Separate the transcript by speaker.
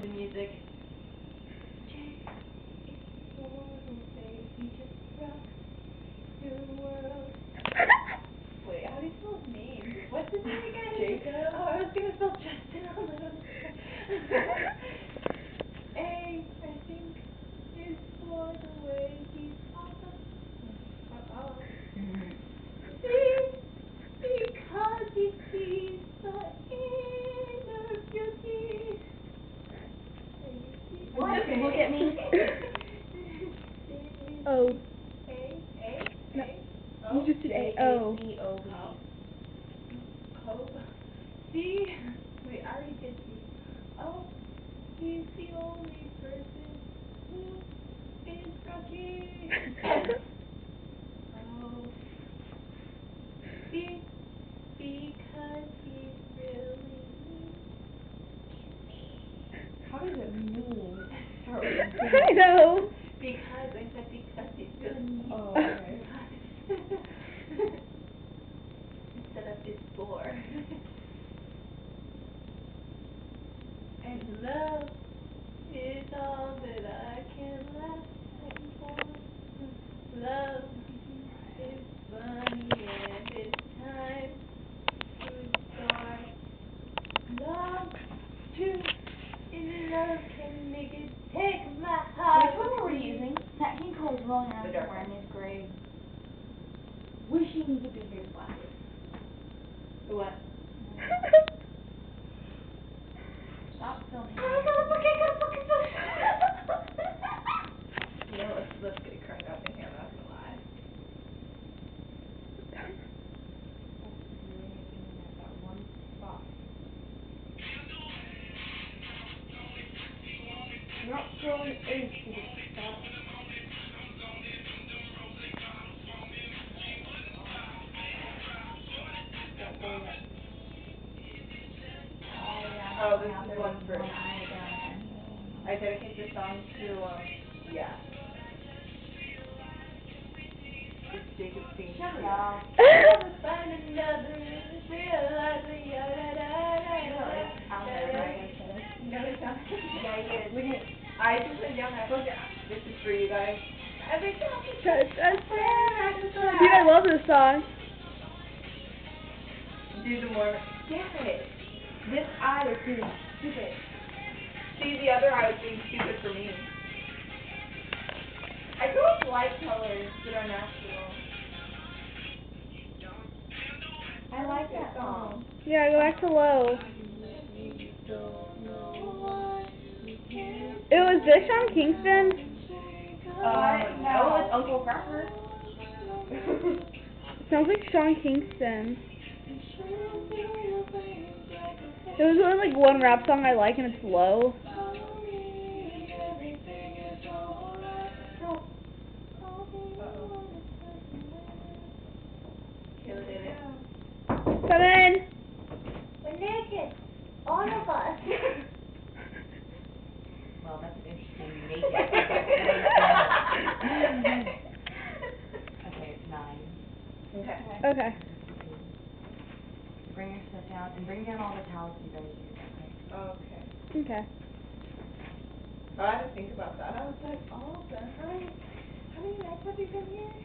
Speaker 1: the music.
Speaker 2: Jake is born away. He just rocks your world. Wait, how do you spell his name? What's his name again?
Speaker 1: Jacob?
Speaker 2: Oh, I was gonna spell Justin on the A, I think, is born away. He's awesome. See, because he sees the inner beauty.
Speaker 1: What? Look at me.
Speaker 3: Oh.
Speaker 2: A.
Speaker 3: No.
Speaker 2: O.
Speaker 3: You just did A-O.
Speaker 1: A-A-C-O-B.
Speaker 2: See? Wait, I already did see. Oh, he's the only person who is rocking. Oh. See? Because he's really mean.
Speaker 1: How does it mean? Start
Speaker 3: I know.
Speaker 2: Because I said because he's really mean.
Speaker 1: Oh, okay.
Speaker 2: Instead of it's for. And love is all that I can last for. Love is funny and it's time to start. Love too in love can make it take my heart.
Speaker 1: Which one were we using?
Speaker 4: That King Cole was rolling around
Speaker 1: The dark
Speaker 4: somewhere in his grave.
Speaker 1: Wishing you could be here glasses.
Speaker 2: What?
Speaker 4: Stop filming.
Speaker 2: You know, let's get cranked up in here, I'm not gonna lie.
Speaker 1: That one spot. Not throwing ace to the spot. Oh, this is one first. I dedicate this song to, yeah. It's Jacob's theme.
Speaker 4: Shut it off.
Speaker 2: Find another, realize that
Speaker 4: Out there, right?
Speaker 2: No, it's not.
Speaker 4: Yeah, you did.
Speaker 1: We can,
Speaker 2: I just went down that book. This is for you guys. Every time you
Speaker 3: Dude,
Speaker 2: Dude,
Speaker 3: I love this song.
Speaker 2: do the more. Damn it. This eye is being stupid. See, the other eye was being stupid for me. I go with light colors that are natural. I like that song.
Speaker 3: Yeah, go back to low. It was this Sean Kingston?
Speaker 1: no, it's Uncle Cracker.
Speaker 3: Sounds like Sean Kingston. It was only like one rap song I like and it's low.
Speaker 2: Kayla did it.
Speaker 3: Come in.
Speaker 2: We're naked. All of us.
Speaker 1: Well, that's an interesting naked. Okay, it's 9.
Speaker 2: Okay.
Speaker 3: Okay.
Speaker 1: Bring your stuff down, and bring down all the towels you guys use, okay?
Speaker 2: Okay.
Speaker 3: Okay.
Speaker 2: I had to think about that. I was like, oh, how many nights have you been here?